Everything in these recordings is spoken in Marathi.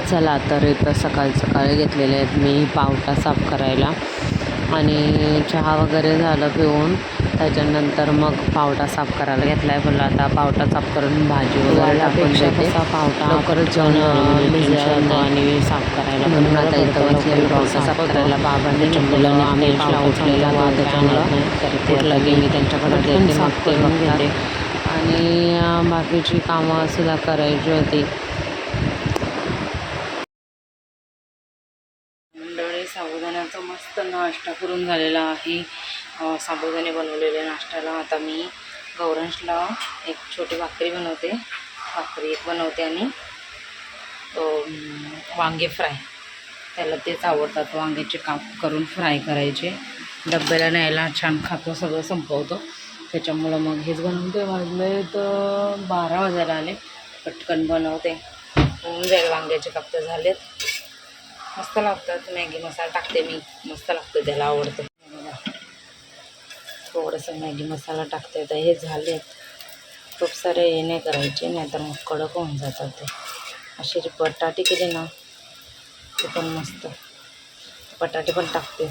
चला तर इथं सकाळी घेतलेले आहेत मी पावटा साफ करायला आणि चहा वगैरे झालं पिऊन त्याच्यानंतर मग पावटा साफ करायला घेतला आहे. बोलला आता पावटा साफ करून भाजी वगैरे टाकून देते. पावटा लवकरच जाऊन भिजवतो आणि साफ करायला म्हणून आता इथं बसलेलं पावटा साफ करायला. बाबांनी मुलांनी आम्ही उठलेला त्याच्यामुळं उठलं की मी त्यांच्याकडे देते साफ करून घेते आणि बाकीची कामं सुद्धा करायची होती. साबुदाण्याचा मस्त नाश्ता करून झालेला आहे. साबुदाणे बनवलेले नाश्त्याला. आता मी गौरांशला एक छोटी भाकरी बनवते, भाकरी एक बनवते आणि वांगे फ्राय, त्याला तेच आवडतात. वांग्याचे काप करून फ्राय करायचे, डब्याला न्यायला छान खातो, सगळं संपवतो. त्याच्यामुळं मग हेच बनवते. वाजले तर 12 वाजायला आले. पटकन बनवते, होऊन जाईल. वांग्याचे काप तर झालेत, मस्त लागतात. मॅगी मसाला टाकते मी, मस्त लागतं, त्याला आवडतं. थोडंसं मॅगी मसाला टाकते. आता हे झालेत. खूप सारे हे नाही करायचे, नाहीतर मग कडक होऊन जातात ते. असे जे बटाटे केले ना ते पण मस्त, बटाटे पण टाकते.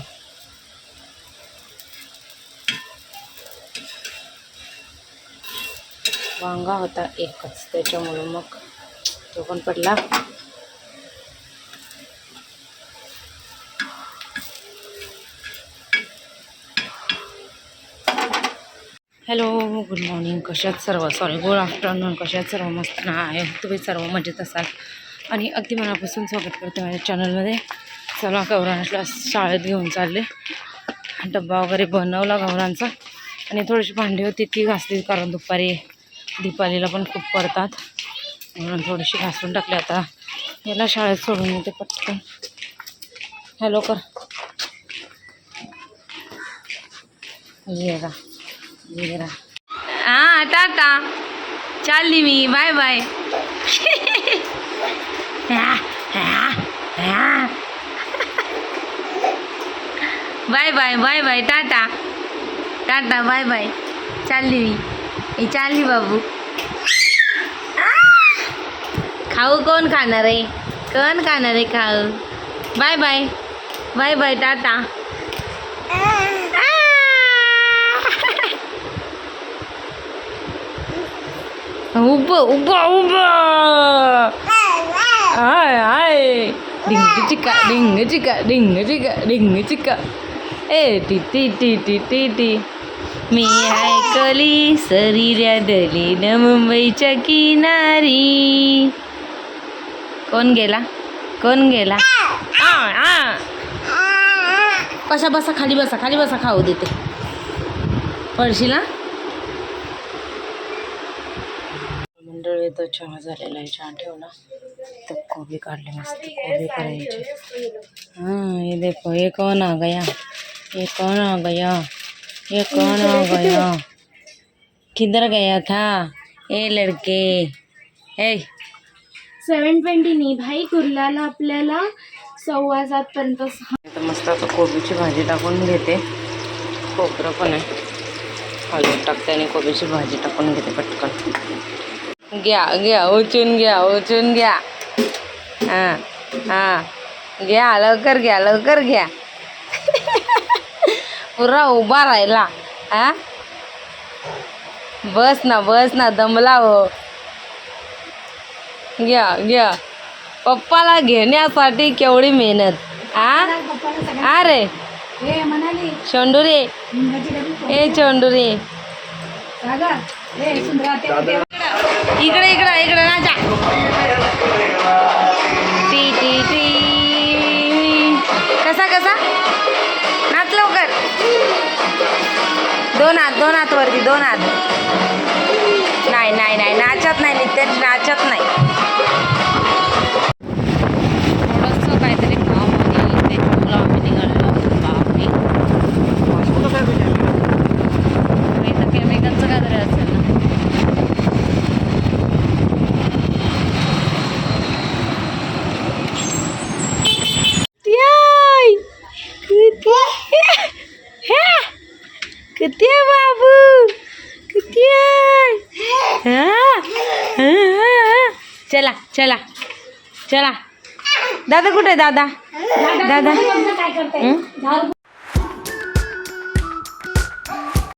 वांगा होता एकच, त्याच्यामुळं मग तो पण पडला. Hello, good morning. कशात सर्व, सॉरी गुड आफ्टरनून. कशात सर्व मस्त ना आहे. तुम्ही सर्व मजेत असाल आणि अगदी मनापासून स्वागत करते माझ्या चॅनलमध्ये. चला, गौरांशला शाळेत घेऊन चालले. डब्बा वगैरे बनवला गौरांचा आणि थोडीशी भांडी होती ती घासली, कारण दुपारी दीपालीला पण खूप पडतात म्हणून थोडीशी घासून टाकली. आता याला शाळेत सोडून येते पटकन. हॅलो कर, येरा येरा. हां, टाटा, चालली मी, bye bye. Bye bye bye bye, टाटा टाटा, बाय बाय, चालली मी, चालली बाबू. खाऊ कोण खाणार आहे, कोण खाणार आहे खाऊ. बाय बाय बाय बाय, टाटा. उभं उभं उभं, आय आय, डिंग चिका डिंग चिका डिंग चिका डिंग चिका. ए टी टी टी टी टी टी, मी ऐकली सरीऱ्या दली न मुंबईच्या किनारी. कोण गेला, कोण गेला. कशा, बसा खाली, बसा खाली, बसा, खाऊ देते. पडशील ना. मंडळी तो चहा झालेला आहे, चहा ठेवला. तर कोबी काढले, मस्त कोबी करायची. हाँ, ये देखो, ये कौन आ गया, ये कौन आ गया, ये कौन आ गया, किधर गया था ए लड़के. ए 7:20 नाही भाई, कुर्ल्याला आपल्याला 7:15 पर्यंत. मस्त आता कोबीची भाजी टाकून घेते. खोबरं पण आहे, हळद टाकते आणि कोबीची भाजी टाकून घेते पटकन. घ्या घ्या, उचून घ्या, उचून घ्या. हां हां, घ्या लवकर, घ्या लवकर, घ्या. पुरा उभा राहिला. हां, बस ना, बस ना, दमला हो. घ्या घ्या, पप्पाला घेण्यासाठी केवढी मेहनत. हा अरे चोंडुरे, ए चोंडुरे, इकडे इकडे इकडे ना जा. टी टी टी, कसा कसा नाच लवकर. दोन हात, दोन हात वरती, दोन हात. नाही नाही नाही, नाचत नाही नित्य, नाचत नाही. थोडंसं काहीतरी काम आहे त्याच्यामुळं आम्ही निघालेलो. बापरे, इथं केमिकलचं काहीतरी असेल ना. किती बाबू, किती. चला चला चला, दादा कुठे आहे दादा? दादा काय करते